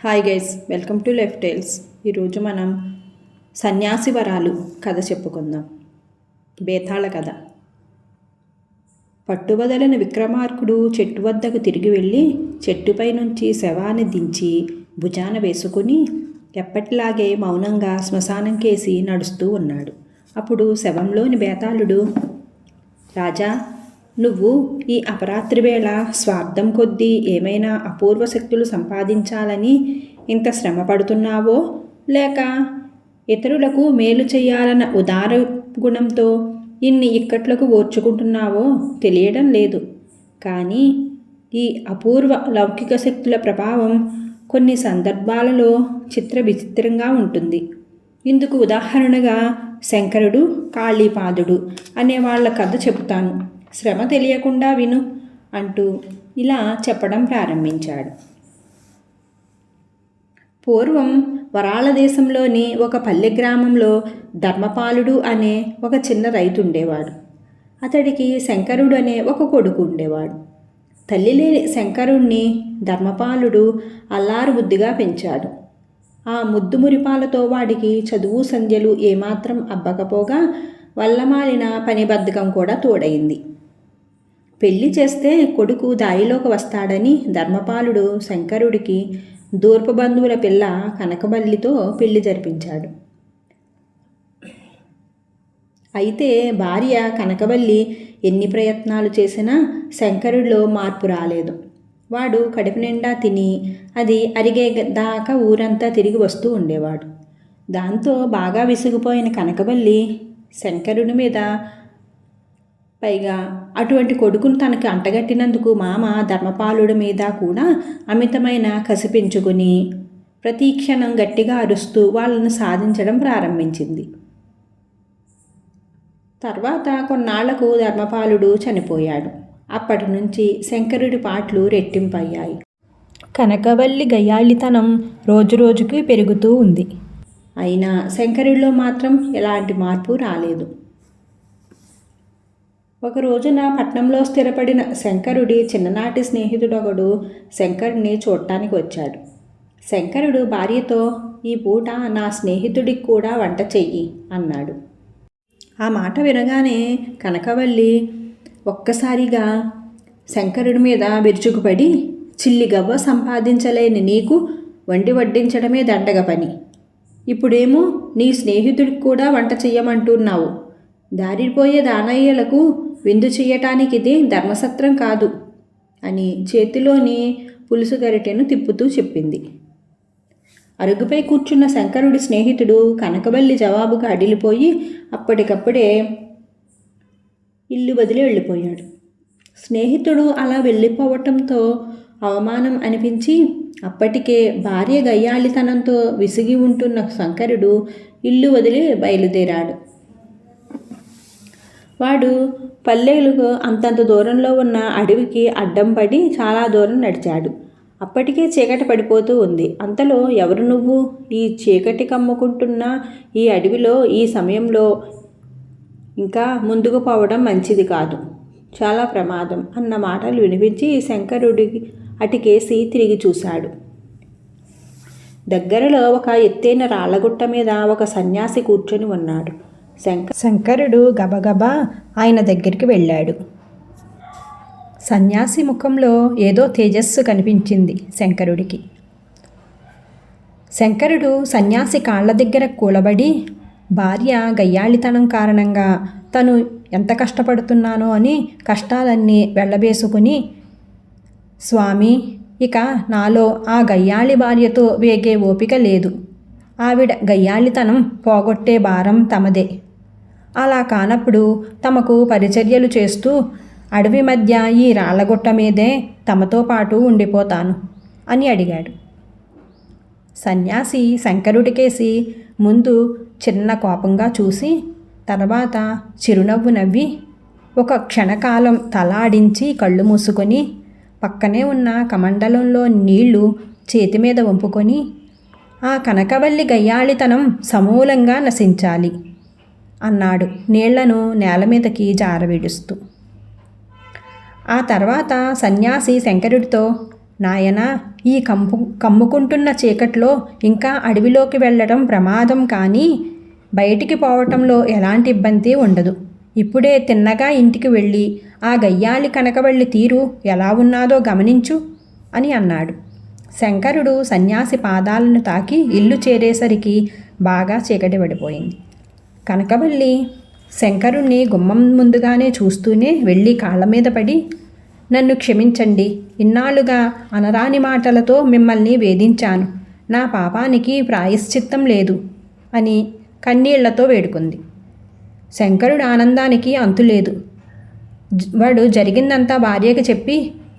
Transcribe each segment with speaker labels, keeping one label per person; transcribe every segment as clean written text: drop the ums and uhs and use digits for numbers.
Speaker 1: Hi guys, welcome to life tiles. ఈరోజు మనం సన్యాసి వరాలు కథ చెప్పుకుందాం. బేతాళ కథ. పట్టుబదలిన విక్రమార్కుడు చెట్టు వద్దకు తిరిగి వెళ్ళి చెట్టుపై నుంచి శవాన్ని దించి భుజాన వేసుకుని ఎప్పటిలాగే మౌనంగా శ్మశానం కేసి నడుస్తూ ఉన్నాడు. అప్పుడు శవంలోని బేతాళుడు, రాజా, నువ్వు ఈ అపరాత్రి వేళ స్వార్థం కొద్దీ ఏమైనా అపూర్వ శక్తులు సంపాదించాలని ఇంత శ్రమ పడుతున్నావో, లేక ఇతరులకు మేలు చేయాలన్న ఉదార గుణంతో ఇన్ని ఇక్కట్లకు ఓర్చుకుంటున్నావో తెలియడం లేదు. కానీ ఈ అపూర్వ లౌకిక శక్తుల ప్రభావం కొన్ని సందర్భాలలో విచిత్రంగా ఉంటుంది. ఇందుకు ఉదాహరణగా శంకరుడు, కాళీపాదుడు అనే వాళ్ళ కథ చెబుతాను. శ్రమ తెలియకుండా విను అంటూ ఇలా చెప్పడం ప్రారంభించాడు. పూర్వం వరాళ దేశంలోని ఒక పల్లె గ్రామంలో ధర్మపాలుడు అనే ఒక చిన్న రైతు ఉండేవాడు. అతడికి శంకరుడు అనే ఒక కొడుకు ఉండేవాడు. తల్లి లేని శంకరుణ్ణి ధర్మపాలుడు అల్లారు బుద్ధిగా పెంచాడు. ఆ ముద్దు మురిపాలతో వాడికి చదువు సంధ్యలు ఏమాత్రం అబ్బకపోగా వల్లమాలిన పని బద్ధకం కూడా తోడైంది. పెళ్లి చేస్తే కొడుకు దారిలోకి వస్తాడని ధర్మపాలుడు శంకరుడికి దూర్పు బంధువుల పిల్ల కనకవల్లితో పెళ్లి జరిపించాడు. అయితే భార్య కనకవల్లి ఎన్ని ప్రయత్నాలు చేసినా శంకరుడిలో మార్పు రాలేదు. వాడు కడుపు నిండా తిని అది అరిగే దాకా ఊరంతా తిరిగి వస్తూ ఉండేవాడు. దాంతో బాగా విసిగిపోయిన కనకవల్లి శంకరుడి మీద, పైగా అటువంటి కొడుకును తనకి అంటగట్టినందుకు మామ ధర్మపాలుడి మీద కూడా అమితమైన కసి పెంచుకుని ప్రతి క్షణం గట్టిగా అరుస్తూ వాళ్ళను సాధించడం ప్రారంభించింది. తర్వాత కొన్నాళ్లకు ధర్మపాలుడు చనిపోయాడు. అప్పటి నుంచి శంకరుడి పాటలు రెట్టింపయ్యాయి. కనకవల్లి గయ్యాళితనం రోజురోజుకి పెరుగుతూ ఉంది. అయినా శంకరుడిలో మాత్రం ఎలాంటి మార్పు రాలేదు. ఒక రోజున పట్నంలో స్థిరపడిన శంకరుడి చిన్ననాటి స్నేహితుడొకడు శంకరుడిని చూడటానికి వచ్చాడు. శంకరుడు భార్యతో, ఈ పూట నా స్నేహితుడికి కూడా వంట చెయ్యి అన్నాడు. ఆ మాట వినగానే కనకవల్లి ఒక్కసారిగా శంకరుడి మీద విరుచుకుపడి, చిల్లిగవ్వ సంపాదించలేని నీకు వండి వడ్డించడమే దండగ పని, ఇప్పుడేమో నీ స్నేహితుడికి కూడా వంట చెయ్యమంటున్నావు, దారిపోయే దానయ్యలకు విందు చెయ్యటానికి ఇది ధర్మసత్రం కాదు అని చేతిలోని పులుసు గరిటెను తిప్పుతూ చెప్పింది. అరుగుపై కూర్చున్న శంకరుడి స్నేహితుడు కనకవల్లి జవాబుగా అడిలిపోయి అప్పటికప్పుడే ఇల్లు వదిలి వెళ్ళిపోయాడు. స్నేహితుడు అలా వెళ్ళిపోవటంతో అవమానం అనిపించి అప్పటికే భార్య గయ్యాళితనంతో విసిగి ఉంటున్న శంకరుడు ఇల్లు వదిలి బయలుదేరాడు. వాడు పల్లెలకు అంతంత దూరంలో ఉన్న అడవికి అడ్డం పడి చాలా దూరం నడిచాడు. అప్పటికే చీకటి పడిపోతూ ఉంది. అంతలో, ఎవరు నువ్వు? ఈ చీకటి కమ్ముకుంటున్న ఈ అడవిలో ఈ సమయంలో ఇంకా ముందుకు పోవడం మంచిది కాదు, చాలా ప్రమాదం అన్న మాటలు వినిపించి శంకరుడికి అటుకేసి తిరిగి చూశాడు. దగ్గరలో ఒక ఎత్తైన రాళ్ళగుట్ట మీద ఒక సన్యాసి కూర్చొని ఉన్నాడు. శంకరుడు గబగబా ఆయన దగ్గరికి వెళ్ళాడు. సన్యాసి ముఖంలో ఏదో తేజస్సు కనిపించింది శంకరుడికి. శంకరుడు సన్యాసి కాళ్ళ దగ్గర కూలబడి, భార్య గయ్యాళితనం కారణంగా తను ఎంత కష్టపడుతున్నానో అని కష్టాలన్నీ వెళ్ళబేసుకుని, స్వామి, ఇక నాలో ఆ గయ్యాళి భార్యతో వేగే ఓపిక లేదు. ఆవిడ గయ్యాళితనం పోగొట్టే భారం తమదే. అలా కానప్పుడు తమకు పరిచర్యలు చేస్తూ అడవి మధ్య ఈ రాళ్లగుట్ట మీదే తమతో పాటు ఉండిపోతాను అని అడిగాడు. సన్యాసి శంకరుడికేసి ముందు చిన్న కోపంగా చూసి తర్వాత చిరునవ్వు నవ్వి ఒక క్షణకాలం తలాడించి కళ్ళు మూసుకొని పక్కనే ఉన్న కమండలంలో నీళ్లు చేతి మీద వంపుకొని, ఆ కనకవల్లి గయ్యాళితనం సమూలంగా నశించాలి అన్నాడు నీళ్లను నేల మీదకి జారవిడుస్తూ. ఆ తర్వాత సన్యాసి శంకరుడితో, నాయనా, ఈ కమ్ముకుంటున్న చీకట్లో ఇంకా అడవిలోకి వెళ్ళడం ప్రమాదం, కానీ బయటికి పోవటంలో ఎలాంటి ఇబ్బంది ఉండదు. ఇప్పుడే తిన్నగా ఇంటికి వెళ్ళి ఆ గయ్యాలి కనకవల్లి తీరు ఎలా ఉన్నాదో గమనించు అని అన్నాడు. శంకరుడు సన్యాసి పాదాలను తాకి ఇల్లు చేరేసరికి బాగా చీకటి పడిపోయింది. కనకవల్లి శంకరుణ్ణి గుమ్మం ముందుగానే చూస్తూనే వెళ్ళి కాళ్ళ మీద పడి, నన్ను క్షమించండి, ఇన్నాళ్ళుగా అనరాని మాటలతో మిమ్మల్ని వేధించాను, నా పాపానికి ప్రాయశ్చిత్తం లేదు అని కన్నీళ్లతో వేడుకుంది. శంకరుడు ఆనందానికి అంతులేదు. వాడు జరిగిందంతా భార్యకి చెప్పి,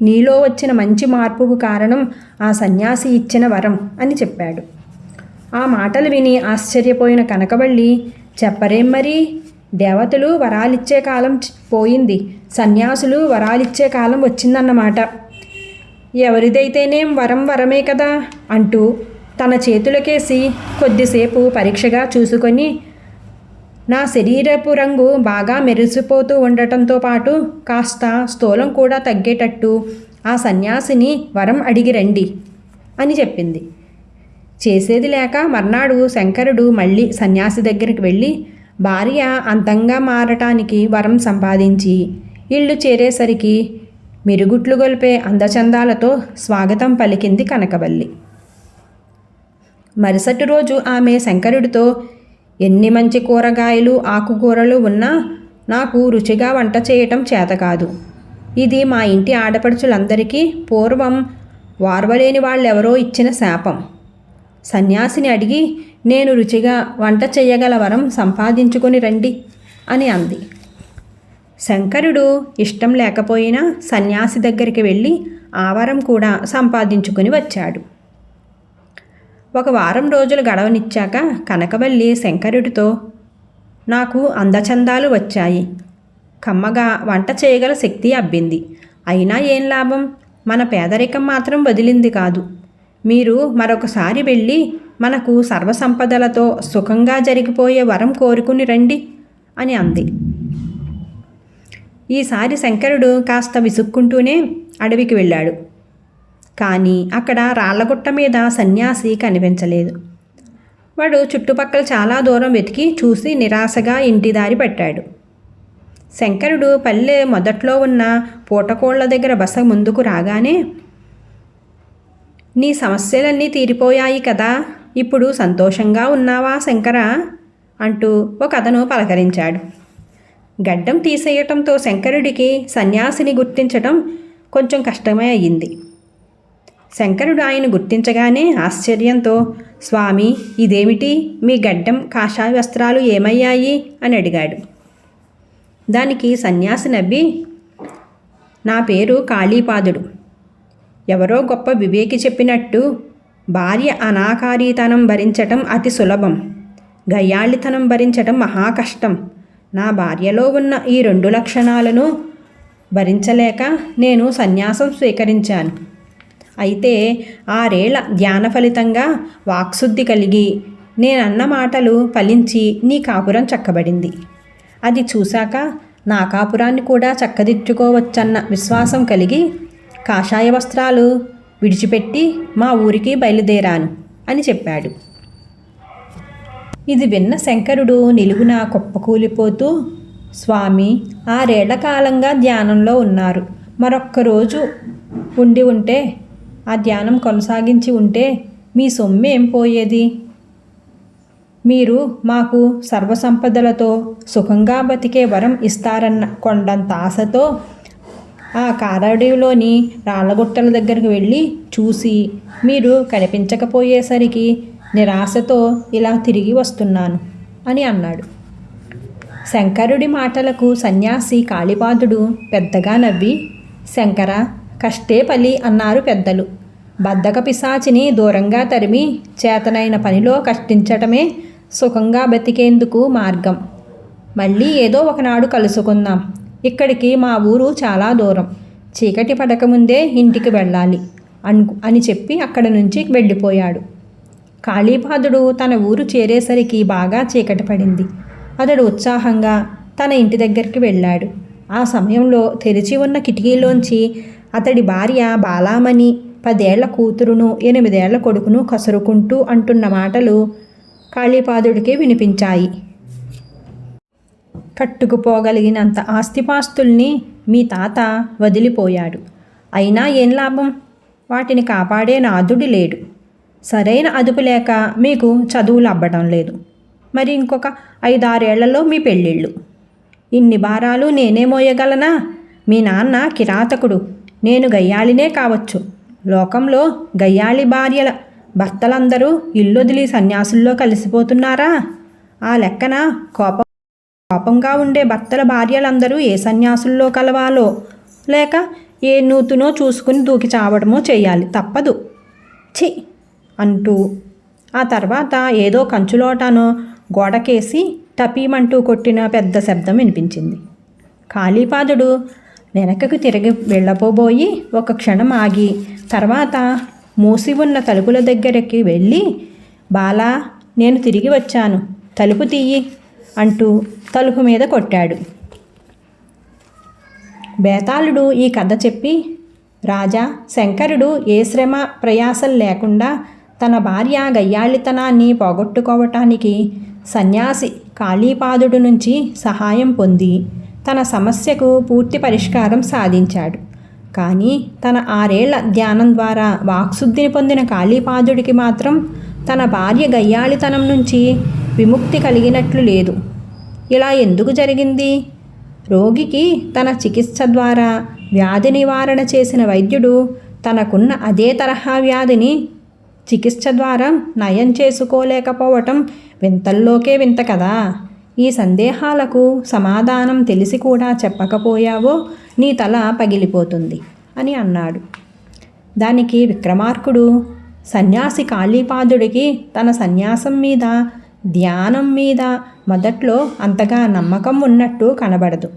Speaker 1: నీలో వచ్చిన మంచి మార్పుకు కారణం ఆ సన్యాసి ఇచ్చిన వరం అని చెప్పాడు. ఆ మాటలు విని ఆశ్చర్యపోయిన కనకవల్లి, చెప్పరేం మరి, దేవతలు వరాలిచ్చే కాలం పోయింది, సన్యాసులు వరాలిచ్చే కాలం వచ్చిందన్నమాట. ఎవరిదైతేనేం వరం వరమే కదా అంటూ తన చేతులకేసి కొద్దిసేపు పరీక్షగా చూసుకొని, నా శరీరపు రంగు బాగా మెరిసిపోతూ ఉండటంతో పాటు కాస్త స్థూలం కూడా తగ్గేటట్టు ఆ సన్యాసిని వరం అడిగి రండి అని చెప్పింది. చేసేది లేక మర్నాడు శంకరుడు మళ్ళీ సన్యాసి దగ్గరికి వెళ్ళి భార్య అందంగా మారటానికి వరం సంపాదించి ఇల్లు చేరేసరికి మిరుగుట్లు గొల్పే అందచందాలతో స్వాగతం పలికింది కనకవల్లి. మరుసటి రోజు ఆమె శంకరుడితో, ఎన్ని మంచి కూరగాయలు ఆకుకూరలు ఉన్నా నాకు రుచిగా వంట చేయటం చేత కాదు. ఇది మా ఇంటి ఆడపడుచులందరికీ పూర్వం వార్వలేని వాళ్ళెవరో ఇచ్చిన శాపం. సన్యాసిని అడిగి నేను రుచిగా వంట చేయగల వరం సంపాదించుకొని రండి అని అంది. శంకరుడు ఇష్టం లేకపోయినా సన్యాసి దగ్గరికి వెళ్ళి ఆ వరం కూడా సంపాదించుకుని వచ్చాడు. ఒక వారం రోజులు గడవనిచ్చాక కనకవల్లి శంకరుడితో, నాకు అందచందాలు వచ్చాయి, కమ్మగా వంట చేయగల శక్తి అబ్బింది, అయినా ఏం లాభం, మన పేదరికం మాత్రం వదిలింది కాదు. మీరు మరొకసారి వెళ్ళి మనకు సర్వసంపదలతో సుఖంగా జరిగిపోయే వరం కోరుకుని రండి అని అంది. ఈసారి శంకరుడు కాస్త విసుక్కుంటూనే అడవికి వెళ్ళాడు. కానీ అక్కడ రాళ్లగుట్ట మీద సన్యాసి కనిపించలేదు. వాడు చుట్టుపక్కల చాలా దూరం వెతికి చూసి నిరాశగా ఇంటి దారి పట్టాడు. శంకరుడు పల్లె మొదట్లో ఉన్న పూటకోళ్ల దగ్గర బస ముందుకు రాగానే, నీ సమస్యలన్నీ తీరిపోయాయి కదా, ఇప్పుడు సంతోషంగా ఉన్నావా శంకర అంటూ ఒక అతను పలకరించాడు. గడ్డం తీసేయటంతో శంకరుడికి సన్యాసిని గుర్తించటం కొంచెం కష్టమే అయ్యింది. శంకరుడు ఆయన గుర్తించగానే ఆశ్చర్యంతో, స్వామి, ఇదేమిటి, మీ గడ్డం కాషాయ వస్త్రాలు ఏమయ్యాయి అని అడిగాడు. దానికి సన్యాసి నవ్వి, నా పేరు కాళీపాదుడు. ఎవరో గొప్ప వివేకి చెప్పినట్టు భార్య అనాకారీతనం భరించటం అతి సులభం, గయ్యాళితనం భరించటం మహా కష్టం. నా భార్యలో ఉన్న ఈ 2 లక్షణాలను భరించలేక నేను సన్యాసం స్వీకరించాను. అయితే 6 ఏళ్ల ధ్యాన ఫలితంగా వాక్శుద్ధి కలిగి నేనన్న మాటలు ఫలించి నీ కాపురం చక్కబడింది. అది చూశాక నా కాపురాన్ని కూడా చక్కదిద్దుకోవచ్చన్న విశ్వాసం కలిగి కాషాయ వస్త్రాలు విడిచిపెట్టి మా ఊరికి బయలుదేరాను అని చెప్పాడు. ఇది విన్న శంకరుడు నిలువున కుప్పకూలిపోతూ, స్వామి, 6 ఏళ్ల కాలంగా ధ్యానంలో ఉన్నారు, మరొక్క రోజు ఉండి ఉంటే, ఆ ధ్యానం కొనసాగించి ఉంటే మీ సొమ్మేం పోయేది? మీరు మాకు సర్వసంపదలతో సుఖంగా బతికే వరం ఇస్తారన్న కొండంత ఆశతో ఆ కారడవిలోని రాళ్లగుట్టల దగ్గరకు వెళ్ళి చూసి మీరు కనిపించకపోయేసరికి నిరాశతో ఇలా తిరిగి వస్తున్నాను అని అన్నాడు. శంకరుడి మాటలకు సన్యాసి కాళీపాదుడు పెద్దగా నవ్వి, శంకర, కష్టే ఫలి అన్నారు పెద్దలు. బద్ధక పిశాచిని దూరంగా తరిమి చేతనైన పనిలో కష్టించటమే సుఖంగా బతికేందుకు మార్గం. మళ్ళీ ఏదో ఒకనాడు కలుసుకుందాం. ఇక్కడికి మా ఊరు చాలా దూరం, చీకటి పడకముందే ఇంటికి వెళ్ళాలి అని చెప్పి అక్కడి నుంచి వెళ్ళిపోయాడు. కాళీపాదుడు తన ఊరు చేరేసరికి బాగా చీకటి పడింది. అతడు ఉత్సాహంగా తన ఇంటి దగ్గరికి వెళ్ళాడు. ఆ సమయంలో తెరిచి ఉన్న కిటికీలోంచి అతడి భార్య బాలామణి 10 ఏళ్ల కూతురును 8 ఏళ్ల కొడుకును కసురుకుంటూ అంటున్న మాటలు కాళీపాదుడికి వినిపించాయి. కట్టుకుపోగలిగినంత ఆస్తిపాస్తుల్ని మీ తాత వదిలిపోయాడు. అయినా ఏం లాభం? వాటిని కాపాడే నాథుడు లేడు. సరైన అదుపు లేక మీకు చదువులు అబ్బడం లేదు. మరి ఇంకొక 5-6 ఏళ్లలో మీ పెళ్ళిళ్ళు. ఇన్ని భారాలు నేనే మోయగలనా? మీ నాన్న కిరాతకుడు, నేను గయ్యాళినే కావచ్చు. లోకంలో గయ్యాళి భార్యల భర్తలందరూ ఇల్లొదిలి సన్యాసుల్లో కలిసిపోతున్నారా? ఆ లెక్కన కోపంగా ఉండే భర్తల భార్యలందరూ ఏ సన్యాసుల్లో కలవాలో లేక ఏ నూతునో చూసుకుని దూకి చావడమో చేయాలి, తప్పదు. ఛీ అంటూ ఆ తర్వాత ఏదో కంచులోటానో గోడకేసి టపీమంటూ కొట్టిన పెద్ద శబ్దం వినిపించింది. కాళీపాదుడు వెనకకు తిరిగి వెళ్ళబోబోయి ఒక క్షణం ఆగి తర్వాత మూసి ఉన్న తలుపుల దగ్గరికి వెళ్ళి, బాలా, నేను తిరిగి వచ్చాను, తలుపు తీయి అంటూ తలుపు మీద కొట్టాడు. బేతాళుడు ఈ కథ చెప్పి, రాజా, శంకరుడు ఏ శ్రమ ప్రయాసలు లేకుండా తన భార్య గయ్యాళితనాన్ని పోగొట్టుకోవటానికి సన్యాసి కాళీపాదుడు నుంచి సహాయం పొంది తన సమస్యకు పూర్తి పరిష్కారం సాధించాడు. కానీ తన 6 ఏళ్ల ధ్యానం ద్వారా వాక్శుద్ధిని పొందిన కాళీపాదుడికి మాత్రం తన భార్య గయ్యాళితనం నుంచి విముక్తి కలిగినట్లు లేదు. ఇలా ఎందుకు జరిగింది? రోగికి తన చికిత్స ద్వారా వ్యాధి నివారణ చేసిన వైద్యుడు తనకున్న అదే తరహా వ్యాధిని చికిత్స ద్వారా నయం చేసుకోలేకపోవటం వింతల్లోకే వింత కదా. ఈ సందేహాలకు సమాధానం తెలిసి కూడా చెప్పకపోయావో నీ తల పగిలిపోతుంది అని అన్నాడు. దానికి విక్రమార్కుడు, సన్యాసి కాళీపాదుడికి తన సన్యాసం మీద ధ్యానం మీద మొదట్లో అంతగా నమ్మకం ఉన్నట్టు కనబడదు.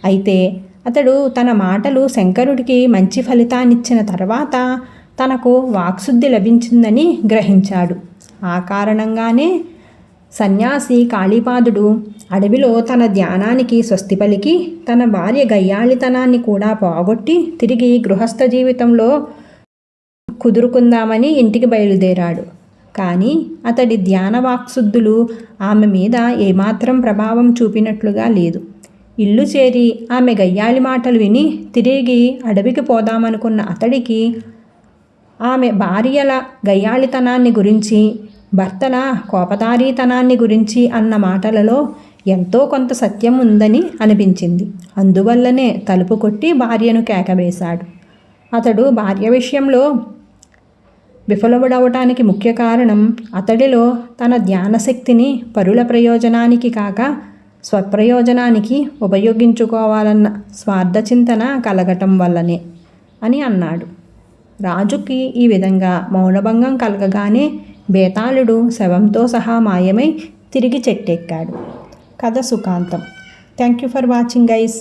Speaker 1: అయితే అతడు తన మాటలు శంకరుడికి మంచి ఫలితాన్నిచ్చిన తర్వాత తనకు వాక్శుద్ధి లభించిందని గ్రహించాడు. ఆ కారణంగానే సన్యాసి కాళీపాదుడు అడవిలో తన ధ్యానానికి స్వస్తి పలికి తన భార్య గయ్యాళితనాన్ని కూడా పోగొట్టి తిరిగి గృహస్థ జీవితంలో కుదురుకుందామని ఇంటికి బయలుదేరాడు. కానీ అతడి ధ్యాన వాక్శుద్ధులు ఆమె మీద ఏమాత్రం ప్రభావం చూపినట్లుగా లేదు. ఇల్లు చేరి ఆమె గయ్యాళి మాటలు విని తిరిగి అడవికి పోదామనుకున్న అతడికి ఆమె భార్యల గయ్యాళితనాన్ని గురించి, భర్తల కోపదారీతనాన్ని గురించి అన్న మాటలలో ఎంతో కొంత సత్యం ఉందని అనిపించింది. అందువల్లనే తలుపు కొట్టి భార్యను కేకవేశాడు. అతడు భార్య విషయంలో విఫలముడవటానికి ముఖ్య కారణం అతడిలో తన ధ్యానశక్తిని పరుల ప్రయోజనానికి కాక స్వప్రయోజనానికి ఉపయోగించుకోవాలన్న స్వార్థచింతన కలగటం వల్లనే అని అన్నాడు. రాజుకి ఈ విధంగా మౌనభంగం కలగగానే బేతాళుడు శవంతో సహా మాయమై తిరిగి చెట్టెక్కాడు. కథ సుఖాంతం. Thank you for watching guys.